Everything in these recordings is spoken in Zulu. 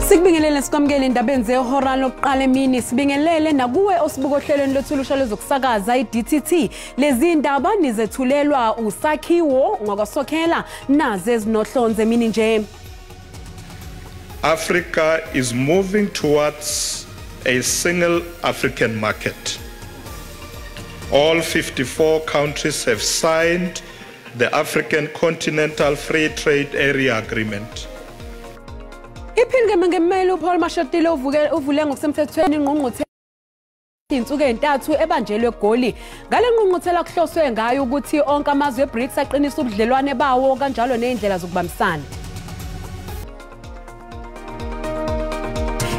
Sikubingelele sikwamukele indabeni zehora lokuqala emini sibingelele nakuwe osibuko hlelweni lethulusha lezokusakaza iDTT lezi indaba nizethulelwa usakhiwo ngakwasokhela naze ezinohlonze emini nje. Africa is moving towards a single African market. All 54 countries have signed the African Continental Free Trade Area Agreement. Iphinde ngemele uPaul Mashatile uvule ngokusemthethweni ingqungquthela insuku ezintathu ebanjelwe eGoli. Ngale ngqungquthela kuhloswe ngayo ukuthi onke amazwe eBRICS aqinisa ubudlelwane bawo kanjalo nezindlela zokubambisana.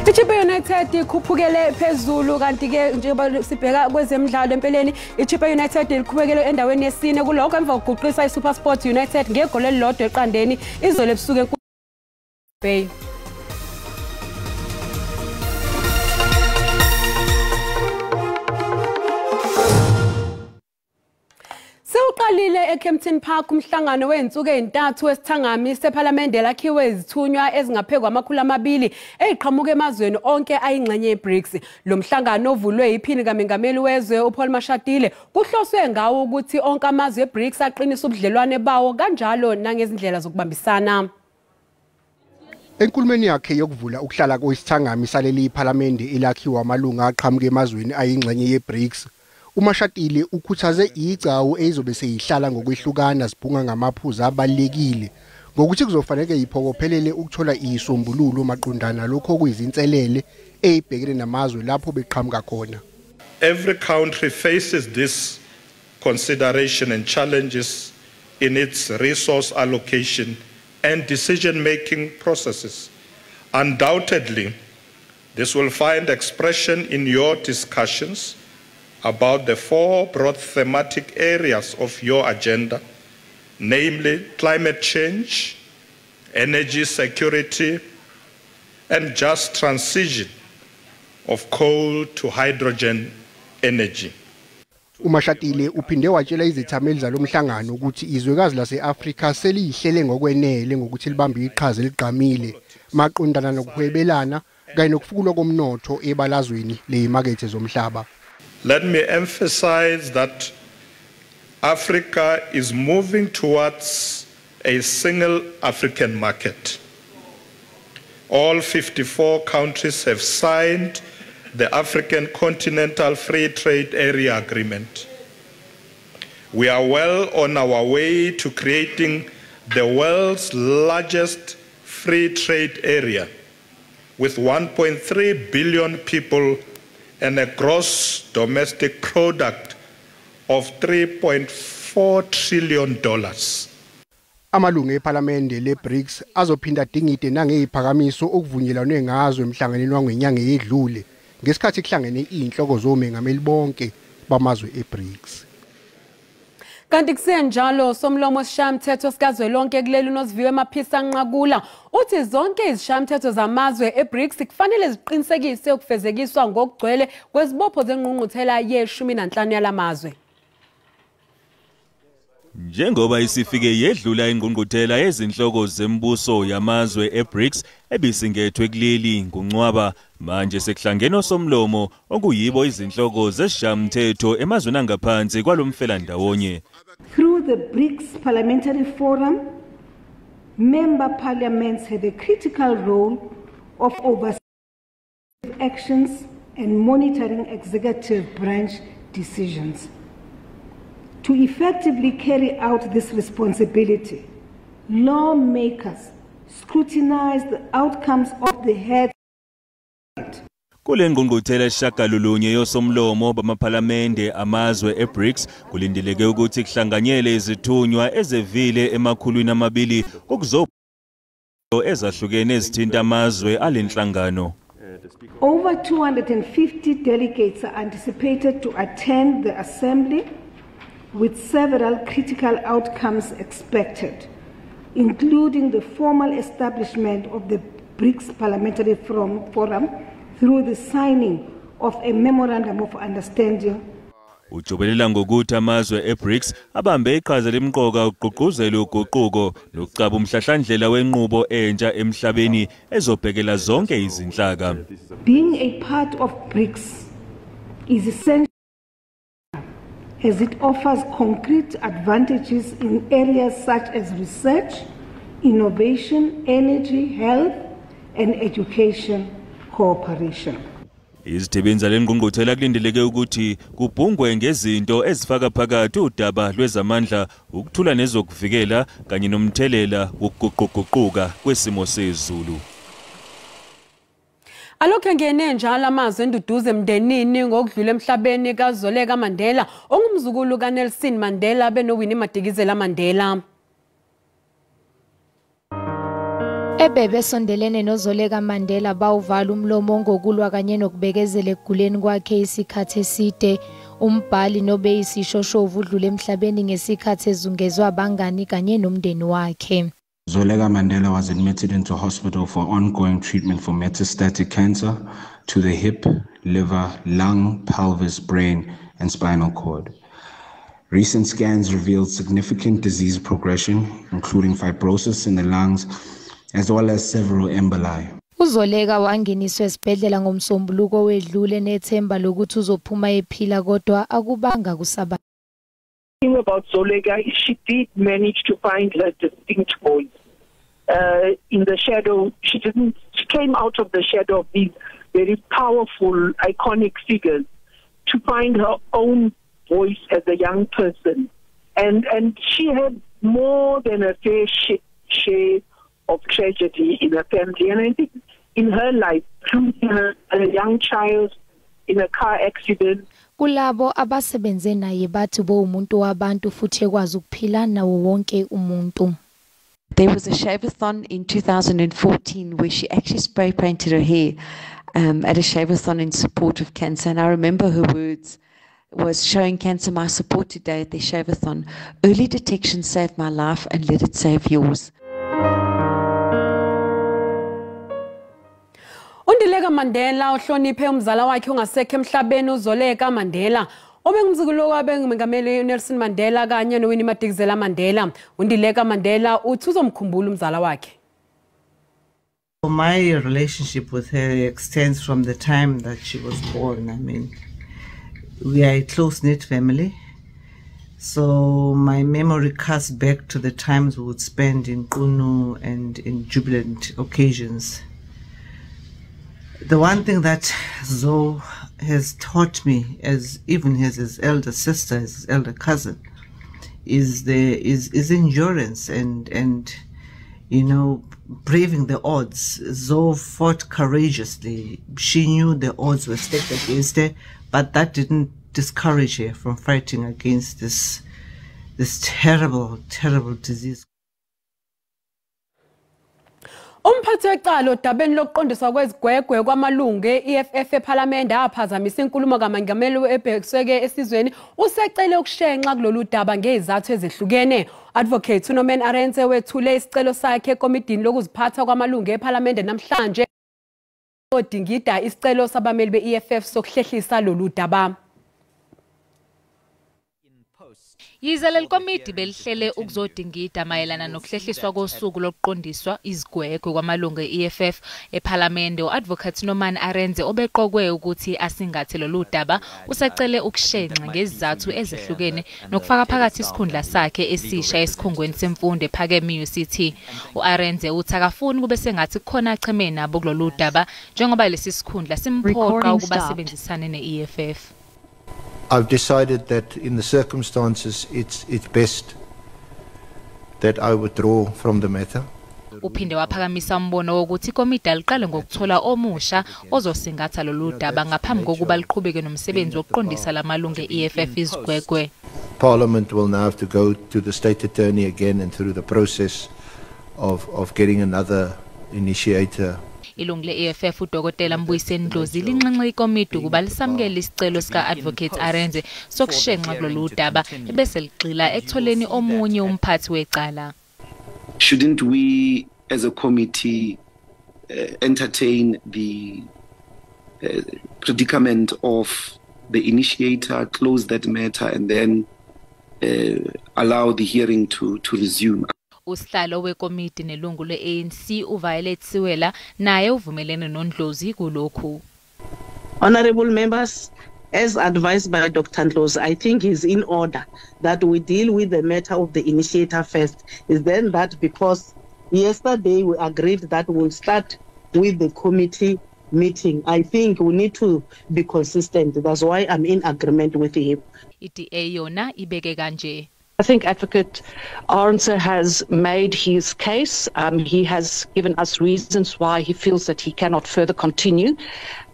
iChippa United ikhuphukele phezulu kanti ke njengoba sibheka kwezemidlalo empeleni iChippa United ikhuphukele endaweni yesine kuloko emva kokuguqisa iSuperSport United ngegoli elilodwa eqandeni izolo ebusuku eBay. Sewuqalile eKempton Park umhlangano weinsuku ezintathu esithangami seParliament lakhiwe izithunywa ezingaphezulu kwama200 eziqhamuka emazweni onke ayingxenye yeBRICS. Lo mhlangano ovulwe iphini kaMengameli wezwe uPaul Mashatile kuhloswe ngawo ukuthi onke amazwe eBRICS aqinisa ubudlelwane bawo kanjalo nangezindlela zokubambisana. Enkulumeni yakhe yokuvula ukuhlala kwesithangami saleli iParliament elakhiwa amalunga aqhamuka emazweni ayingxenye yeBRICS. uMashatile ukhuthaze igcawu ezizobe seyihlala ngokwehlukana zibhunga ngamaphuzu abalekile ngokuthi kuzofanele iphokophelele ukuthola isombululo maqondana lokho kuyizinselele ezibhekene namazwe lapho beqhamuka khona. Every country faces this consideration and challenges in its resource allocation and decision-making processes. Undoubtedly, this will find expression in your discussions about the 4 broad thematic areas of your agenda, namely climate change, energy security, and just transition of coal to hydrogen energy. uMashatile uphinde watshela izithameli zalomhlangano ukuthi izwekazi lase-Afrika seliyihlele ngokwenele ngokuthi libambe iqhaza eligqamile maqondana nokuhwebelana kanye nokufukulwa komnotho ebalazweni lezimakethe zomhlaba. Let me emphasize that Africa is moving towards a single African market. All 54 countries have signed the African Continental Free Trade Area Agreement. We are well on our way to creating the world's largest free trade area with 1.3 billion people and a gross domestic product of $3.4 trillion. Amalungu eParliament leBRICS azophinda dingide nangeziphakamiso okuvunyelwane ngazo emhlanganweni wangwenyanga edlule ngesikhathi kuhlangene inhloko zomengameli bonke bamazwe eBRICS. Kanti kusenjalo somlomo sishamthetho sikazwelonke kuleli uNosiviwe Maphisa Nqakula uthi zonke izishamthetho zamazwe eBRICS kufanele ziqinisekise ukufezekiswa ngokugcwele kwezibopho zengqungquthela ye-15 yalamazwe. Njengoba isifike yedlula ingqungquthela ezinhloko zembuso yamazwe eBRICS ebisingethwe kuleli nguNcwaba manje sekuhlangene somlomo okuyibo izinhloko zesishamthetho emazweni angaphansi kwalomfela ndawonye. Through the BRICS Parliamentary Forum, member parliaments have a critical role of overseeing actions and monitoring executive branch decisions. To effectively carry out this responsibility, lawmakers scrutinize the outcomes of the heads. Kule ngqungquthela eshagalolunye yosomlomo bamaphalamende amazwe eBRICS kulindeleke ukuthi kuhlanganyele izithunywa ezevile emakhulwini amabili okuzoba ezahlukene ezithinta amazwe alenhlangano. Over 250 delegates are anticipated to attend the assembly, with several critical outcomes expected, including the formal establishment of the BRICS Parliamentary Forum through the signing of a Memorandum of Understanding. Ujobelela ngokuthi amazwe e-BRICS abambe iqhaza lemqoka ukugqugquzela uguquko nokucaba umhlahlandlela wenqubo entsha emhlabeni ezobhekela zonke izinhlaka. Being a part of BRICS is essential as it offers concrete advantages in areas such as research, innovation, energy, health, and education cooperation. Izithibenza lengqungquthela kulindeleke ukuthi kubhungwe ngezinto ezifaka phakathi udaba lwezamandla, ukuthula nezokuvikela kanye nomthelela wokuguquguquka kwesimo sezulu. Alokho ngene njalo amazwi enduduze emndenini ngokudlula emhlabeni kaZoleka Mandela ongumzukulu kaNelson Mandela benoWinnie Madikizela-Mandela. Ebebe sondelene noZoleka Mandela bawuvala umlomo ngokulwa kanye nokubekezela ekuguleni kwakhe isikhathi eside. Umbhali nobe isishoshovu udlule emhlabeni ngesikhathi ezungezwe abangani kanye nomndeni wakhe. Zoleka Mandela was admitted into hospital for ongoing treatment for metastatic cancer to the hip, liver, lung, pelvis, brain, and spinal cord. Recent scans revealed significant disease progression, including fibrosis in the lungs, as well as several emboli. uZoleka wangeniswa esibhedlela ngomsombuluko wedlule nethemba lokuthi uzophuma ephila kodwa akubanga kusaba. The thing about Zoleka is she did manage to find her distinct voice. In the shadow, she came out of the shadow of these very powerful, iconic figures to find her own voice as a young person. And she had more than a fair share of tragedy in her family. And I think in her life, losing her as a young child in a car accident. Kulabo abasebenze naye bathi bo umuntu wabantu futhi ekwazi ukuphila nawo wonke umuntu. There was a shave-a-thon in 2014 where she actually spray painted her hair at a shave-a-thon in support of cancer. And I remember her words was showing cancer my support today at the shave-a-thon. Early detection saved my life and let it save yours. Undileka Mandela ohloniphe umzala wakhe ongasekho emhlabeni uZoleka Mandela obengumzukulu wabengumengameli Nelson Mandela kanye noWinnie Madikizela-Mandela. Undileka Mandela uthi uzomkhumbula umzala wakhe. My relationship with her extends from the time that she was born. I mean, we are a close-knit family. So my memory casts back to the times we would spend in Qunu and in jubilant occasions. The one thing that Zo has taught me, as even as his elder sister, as his elder cousin, is endurance and you know, braving the odds. Zo fought courageously. She knew the odds were stacked against her, but that didn't discourage her from fighting against this terrible disease. Umphathi wecala odabeni lokuqondiswa kwezigwegwe kwamalungu e-EFF ePhalamende aphazamisa inkulumo kaMengameli ebhekiswe esizweni usecele ukushenxa kulolu daba ngezizathu ezihlukene. Advocate uNorman Arendse wethule isicelo sakhe ekomidini lokuziphatha kwamalungu ePhalamende namhlanje odingida isicelo sabameli be-EFF sokuhlehlisa lolu daba. Yize leli komiti belihlele ukuzodingida mayelana nokuhlehliswa kosuku lokuqondiswa izigwegwe kwamalungu e-EFF ePhalamende, uAdvocate Norman Arendse obeqokwe ukuthi asingathe lolu daba usecele ukushenxa ngezizathu ezihlukene nokufaka phakathi isikhundla sakhe esisha esikhungweni semfundo ephakeme UCT. uArendse uthi akafuni kube sengathi khona acheme nabo kulolu daba njengoba lesi sikhundla simphoqa ukuba sebenzisane ne-EFF. I've decided that in the circumstances it's best that I withdraw from the matter. Uphinde waphakamisa umbono wokuthi ikomiti aliqale ngokuthola omusha ozosingatha lolu daba ngaphambi kokuba liqhubeke nomsebenzi wokuqondisa lamalungu e-EFF izigwegwe. Parliament will now have to go to the State Attorney again and through the process of getting another initiator. Ilungu le-EFF uDokotela Mbuyiseni Ndlozi linxenxe ikomiti ukuba lisamukele isicelo sika-Advocate Arendse sokushenxa kulolu daba ebese ligxila ekutholeni omunye umphathi wecala. Shouldn't we as a committee entertain the predicament of the initiator close that matter and then allow the hearing to resume. Usihlalo wekomiti nelungu le-ANC uViolet Siwela naye uvumelene noNdlozi kulokhu. Honorable members, as advised by Dr. Ndlozi, I think is in order that we deal with the matter of the initiator first. Is then that because yesterday we agreed that we'll start with the committee meeting. I think we need to be consistent. That's why I'm in agreement with him. I-DA yona ibeke kanje. I think Advocate Arendse has made his case. He has given us reasons why he feels that he cannot further continue.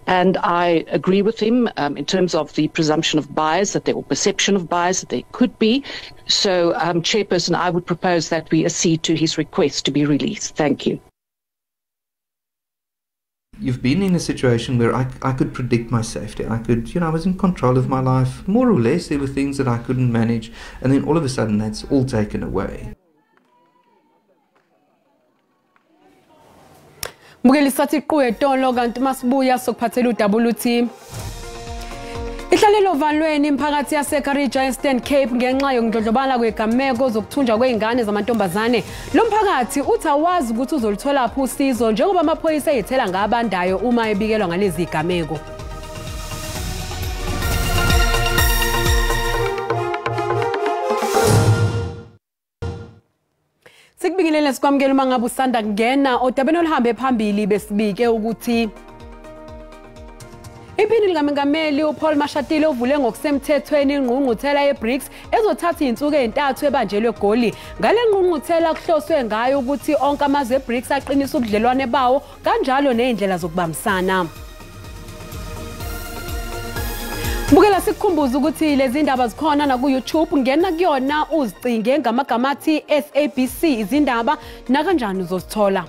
And I agree with him in terms of the presumption of bias, that there or perception of bias, that there could be. So, Chairperson, I would propose that we accede to his request to be released. Thank you. You've been in a situation where I could predict my safety. I could, I was in control of my life, more or less. There were things that I couldn't manage. And then all of a sudden, that's all taken away. Mbukeli sathi iqhubeka etolo kanti masibuya sokuphathela uWT. Ihlalelo valweni imphakathi yaseKarija eStern Cape ngenxa yokundlondlobala kwegameko zokuthunjwa kweingane zamantombazane. Lo mphakathi uthi awazi ukuthi uzolithola phi usizo njengoba amaphoyisa eyithela ngabandayo uma ebikelwa ngalezi igameko. Sikubingelele sikwamukela uma ngabe usanda kungena odabeni oluhambe phambili besibike ukuthi iphini likaMengameli uPaul Mashatile uvule ngokusemthethweni ingqungquthela yeBRICS ezothatha izinsuku ezintathu ebanjelwe eGoli. Ngale ngqungquthela kuhloswe ngayo ukuthi onke amazwe eBRICS aqinisa ubudlelwane bawo kanjalo nezindlela zokubambisana. Bukela sikukhumbuza ukuthi lezi ndaba zikhona na ku YouTube ngena kuyona uzicinge ngamagama athi SABC izindaba na kanjani uzosithola.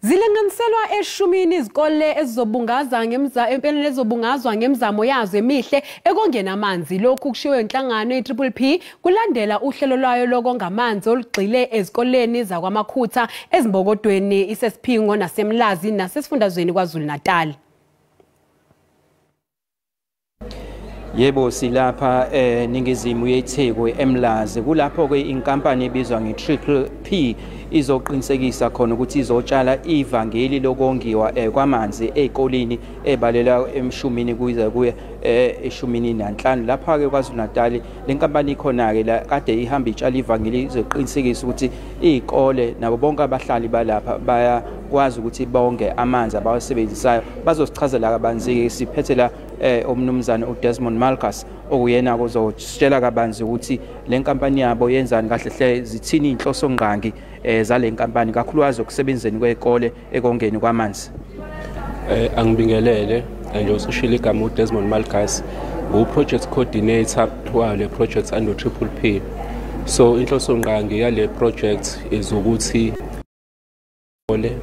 Zilenganiselwa eshumini izikole ezizobungaza empeleni ezobungazwa ngemizamo yazo emihle ekongena amanzi. Lokhu kushiwo inhlangano ye-PPP kulandela uhlelo lwayo lokonga amanzi olugxile ezikoleni zakwamakhutha ezimbokodweni isesiphingo nasemlazi nasesifundazweni kwaZulu Natal. Yebo silapha ningizimu yeTheku eMlazi kulapho ke inkampani ebizwa nge-PPP izoqinisekisa khona ukuthi izotshala ivangeli lokongiwa kwamanzi ezikoleni ebalela emshumini kuyiza kuye eshumini nanhlanu lapha ke kwaZulu Natal le nkampani ikhona ke la kade ihamba itshala ivangeli izoqinisekisa ukuthi izikole nabo bonke abahlali balapha bayakwazi ukuthi bonke amanzi abawasebenzisayo bazosichazela kabanzi siphethe la omnumzana uDesmond Malkas okuyena uzositshela kabanzi ukuthi le nkampani yabo yenzani kahle hle zithini inhloso ngqangi zale nkampani kakhulukazi okusebenzeni kwezikole ekongeni kwamanzi. Angibingelele nje usishila igama uDesmond Malkas uproject coordinator wale project under PPP. So inhloso ngqangi yale project izokuthi ole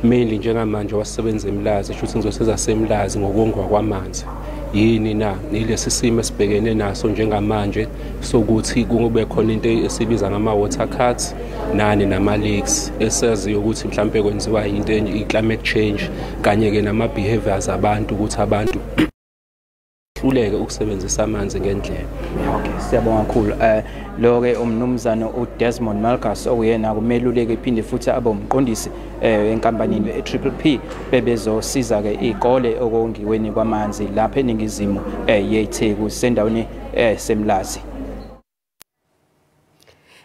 mainly njengamanje wasebenza eMlazi futhi ngizoseza seMlazi ngokongwa kwamanzi. Yini na nilesi simo esibhekene naso njengamanje sokuthi kube khona into esibiza ngama water cuts nani nama leaks esaziyo ukuthi mhlambe kwenziwa into i-climate change kanye ke nama behaviors abantu ukuthi abantu hluleke ukusebenzisa amanzi ngendlela. Okay, siyabonga kakhulu. Lo ke umnumzana uDesmond Malkas okuyena kumeluleke iphinde futhi abe umqondisi enkampanini ePPP bebezosiza ke izikole okongiweni kwamanzi lapha eningizimu yeTheku sendaweni semlazi.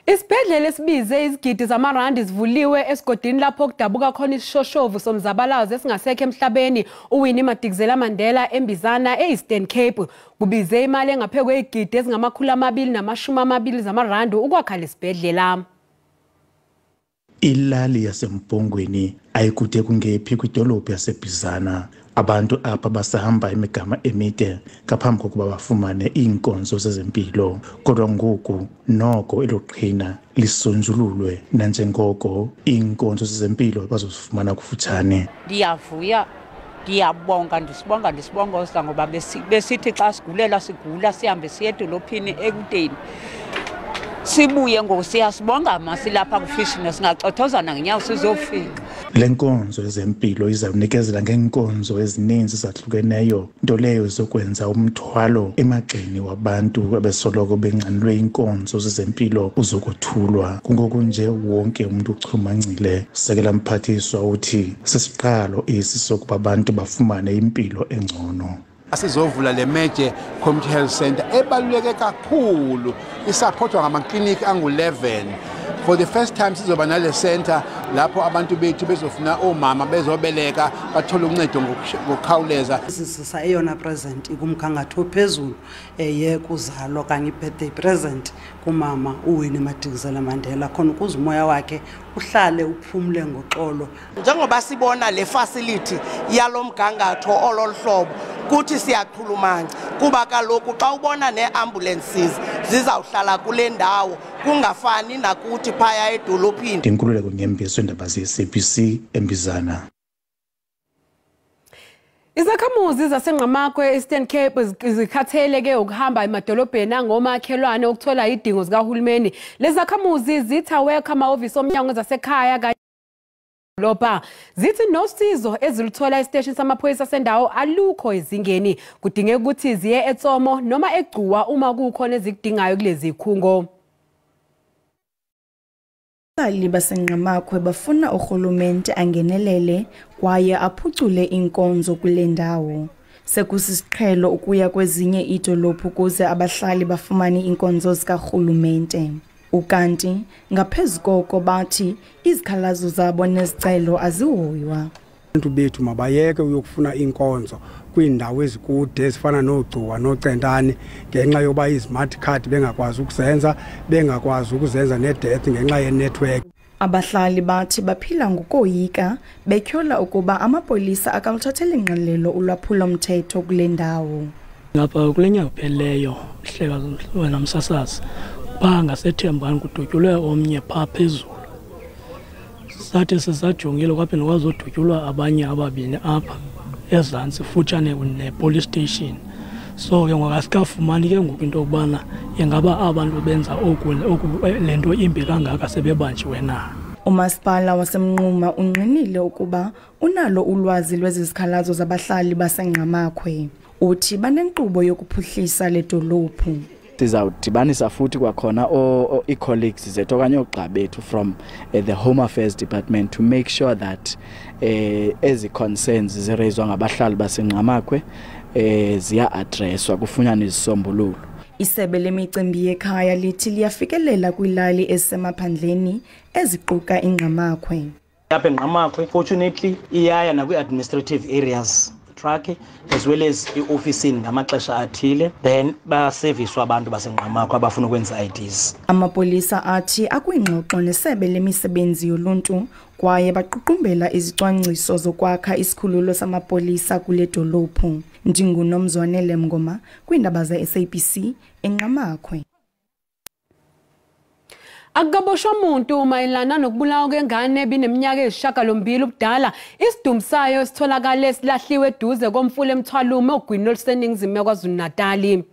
Isibhedlela esibize izigidi zamarandi zivuliwe esigodini lapho kudabuka khona isishoshovu somzabalazo esingasekho emhlabeni uWinnie Madikizela Mandela embizana eEastern Cape kubize imali engaphekwe igidi ezingama220 zamarandi ukwakha lesibhedlela. Ilali yasempongweni ayikude kungephi kwidolophu yaseBizana. Abantu apha basahamba imigama emide ngaphambi kokuba bafumane iinkonzo zezempilo kodwa ngoku noko eloqhina lisonjululwe nanjengoko iinkonzo zezempilo bazozifumana kufutshane. Ndiyavuya ndiyabonga ndisibongoza ngoba besithi xa sigulela sigula sihambe siye edolophini ekudeni sibuye ngoku siyasibonga masilapha kufishini singacothozana ngenyawo sizofika. Lenkonzo yezempilo izawunikezela ngenkonzo ezininzi ezahlukeneyo, nto leyo izokwenza umthwalo emagxeni wabantu abesoloko benqanelwe inkonzo zezempilo uzokuthulwa. Kungoku nje wonke umuntu uchumancile. Sekela mphathiswa uthi sisiqalo esi sokuba abantu bafumane impilo engcono. Asizovula le Major Community Health Center ebaluleke kakhulu, isupportwa ngamakliniki angu-11. For the first time sizoba nale center lapho abantu bethu bezofuna omama bezobeleka bathola uncedo ngokukhawuleza. Sisa eyona present ikumkhangatho phezulu yekuzalwa kanye i-birthday present kumama uWinnie Madikizela Mandela khona ukuze umoya wakhe uhlale uphumule ngoxolo. Njengoba sibona le facility yalomgangatho ololuhlobo kuthi siyaqhulumanga kuba kaloku xa ubona neambulances zizawuhlala kule ndawo kungafani nakuthi phaya edolophini. Inkululeko Nyembiso, Izindaba ze-SABC, eMbizana. Izakhamuzi zaseNqamakwe Eastern Cape zikhatheleke ukuhamba emadolobheni angomakhelwane ukuthola idingo zikahulumeni. Lezi zakhamuzi zithawe amahhovisi omnyango zasekhaya kanye Lopa zithi nosizo eziluthola estation samaphoyisa sendawo alukho ezingeni, kudingeka ukuthi ziye eTsomo noma eGcuwa uma kukhona ezikudingayo kulezi ikhungo. Abali baseNqamakwe bafuna urhulumente angenelele kwaye aphucule inkonzo kule ndawo. Sekusisiqhelo ukuya kwezinye idolophu ukuze abahlali bafumane inkonzo zikarhulumente. Ukanti ngaphezu koko bathi izikhalazo zabo nezicelo azihoywa. Abantu bethu mabayeke uyokufuna inkonzo kwiindawo ezikude ezifana noGcuwa noCentane ngenxa yoba izimart card bengakwazi ukuzenza, bengakwazi ukuzenza nedeath ngenxa yenetwork. Abahlali bathi baphila ngokoyika betyhola ukuba amapolisa akaluthathele ingqalelo ulwaphulo mthetho kule ndawo. Ngapha kule nyanga pheleyo hleka wena msasazi ngaseThembani kudutyulwe omnye phaa phezulu. Sathi sisajongile kwaphela kwazodutyulwa abanye ababini apha ezantsi futshane ne-police station. So ke ngokasikafumani ke ngoku into yokubana ingaba abantu benza le nto imbi kangaka sebebanjiwe na. Umasipala waseMnquma unqinile ukuba unalo ulwazi lwezikhalazo zabahlali baseNqamakwe. Uthi banenkqubo yokuphuhlisa le dolophu. Sizawudibanisa futhi kwakhona i-colleagues zethu okanye oogxa bethu from the Home Affairs Department to make sure that ezi concerns ziraiswa ngabahlali baseNqamakwe ziya-addresswa kufunyanwe izisombululo. Isebe lemicimbi yekhaya lithi liyafikelela kwilali ezisemaphandleni eziquka iNqamakwe. Apha eNqamakwe fortunately iyaya nakwi-administrative areas truck as well as i-ofisini ngamaxesha athile, then baserviswa abantu baseNqamakwe abafuna ukwenza IDs. Amapolisa athi akwingxoxo nesebe lemisebenzi yoluntu kwaye baququmbela izicwangciso zokwakha isikhululo samapolisa kule dolophu. NdinguNomzwanele Mngoma kwiindaba ze-SABC eNqamakwe. Akaboshwa umuntu mayelana nokubulawa kwengane bineminyaka eyisishiyagalombili ubudala. Isidumbu sayo sitholakale silahliwe eduze komfula eMthwalume ogwini oluseningizimu yaKwaZulu-Natal.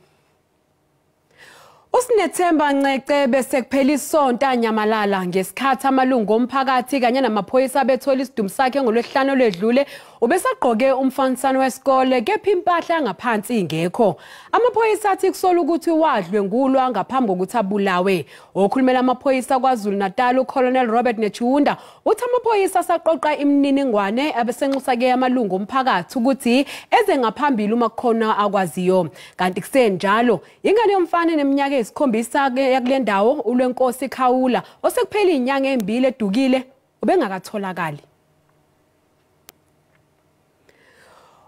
Usinethemba Nceke bese kuphela isonto anyamalala ngesikhathi amalungu omphakathi kanye namaphoyisa bethola isidumbu sakhe ngolwesihlanu ledlule ubesagqoke umfanisano wesikole kepha impahla yangaphansi ingekho. Amaphoyisa athi kusola ukuthi wadlwe ngulwa ngaphambi kokuthi abulawe. Okhulumela amaphoyisa kwaZulu-Natal uColonel Robert Nechiunda uthi amaphoyisa asaqoqa imininingwane abesenxusa ke amalungu omphakathi ukuthi eze ngaphambili uma kukhona akwaziyo. Kanti kusenjalo ingane yomfana neminyaka esikhombisa ke yakule ndawo uLwenkosi Khawula osekuphela inyanga embili edukile ubengakatholakali.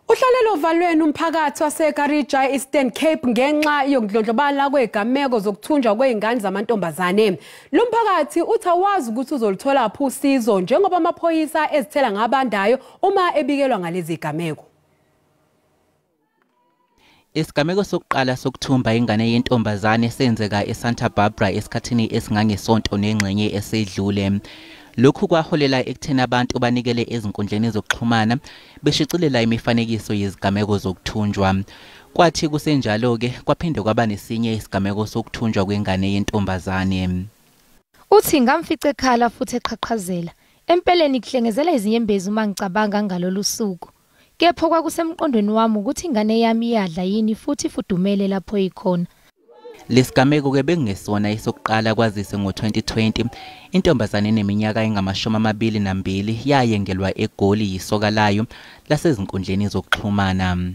Uhlalelo valweni umphakathi waseKarija Eastern Cape ngenxa yokudlondlobala kwegameko zokuthunjwa kweingane zamantombazane. Lo mphakathi uthi awazi ukuthi uzolithola phi usizo njengoba amaphoyisa ezithela ngabandayo uma ebikelwa ngalezi gameko. Isigameko sokuqala sokuthumba ingane yentombazane senzeka eSanta Barbara esikhathini esingangesonto nengxenye esedlule. Lokhu kwaholela ekutheni abantu banikele ezinkundleni zokuxhumana beshicilela imifanekiso yezigameko zokuthunjwa. Kwathi kusenjalo ke kwaphinde kwaba nesinye isigameko sokuthunjwa kwengane yentombazane. Uthi ngamfice ekhala futhi eqhaqhazela Empeleni kuhlengezela izinyembezi uma ngicabanga ngalolu suku. Kepha kwakusemqondweni wami ukuthi ingane yami iyadla yini futhi ifudumele lapho ikhona. Lesigameko ke bekungesona esokuqala kwazise ngo2020 intombazane eneminyaka engama22 yayengelwa eGoli yisoka layo lasezinkundleni zokuxhumana.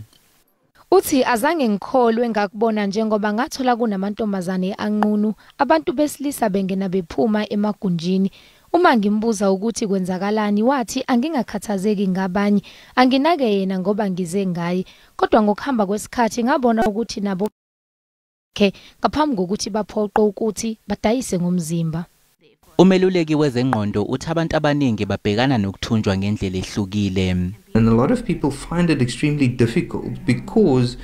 Uthi azange ngikholwe ngakubona njengoba ngathola kunamantombazane anqunu abantu besilisa bengena bephuma emagunjini. Uma ngimbuza ukuthi kwenzakalani wathi angingakhathazeki ngabanye anginake yena ngoba ngize ngaye kodwa ngokuhamba kwesikhathi ngabona ukuthi nabo ngaphambi kokuthi baphoqe ukuthi badayise ngomzimba. Umeluleki wezengqondo uthi abantu abaningi babhekana nokuthunjwa ngendlela ehlukile. And a lot of people find it extremely difficult because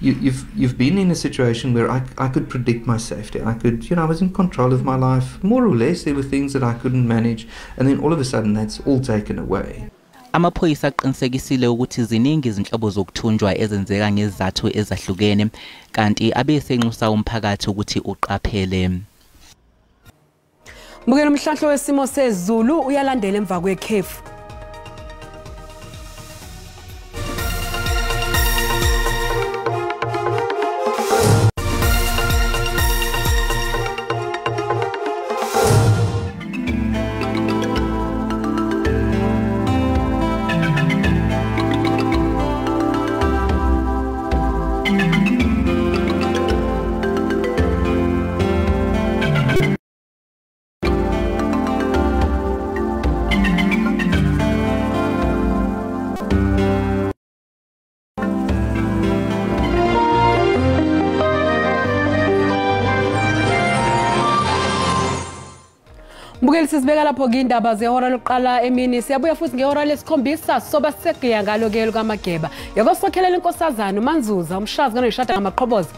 you've been in a situation where I could predict my safety. I could, I was in control of my life. More or less, there were things that I couldn't manage. And then all of a sudden, that's all taken away. Amaphoyisa aqinisekisile ukuthi ziningi izinhlobo zokuthunjwa ezenzeka ngezizathu ezahlukene kanti abesenxusa umphakathi ukuthi uqaphele. Mbukela umhlahlo wesimo sezulu uyalandela emva kwekhefu. Mbukeli sizibeka lapho ke indaba zehora lokuqala emini siyabuya futhi ngehora lesikhombisa soba segiya ngalo ke lukaMageba. Yakosokhelela inkosazana uManzuza umshazi kanishada ngamaqhoboza.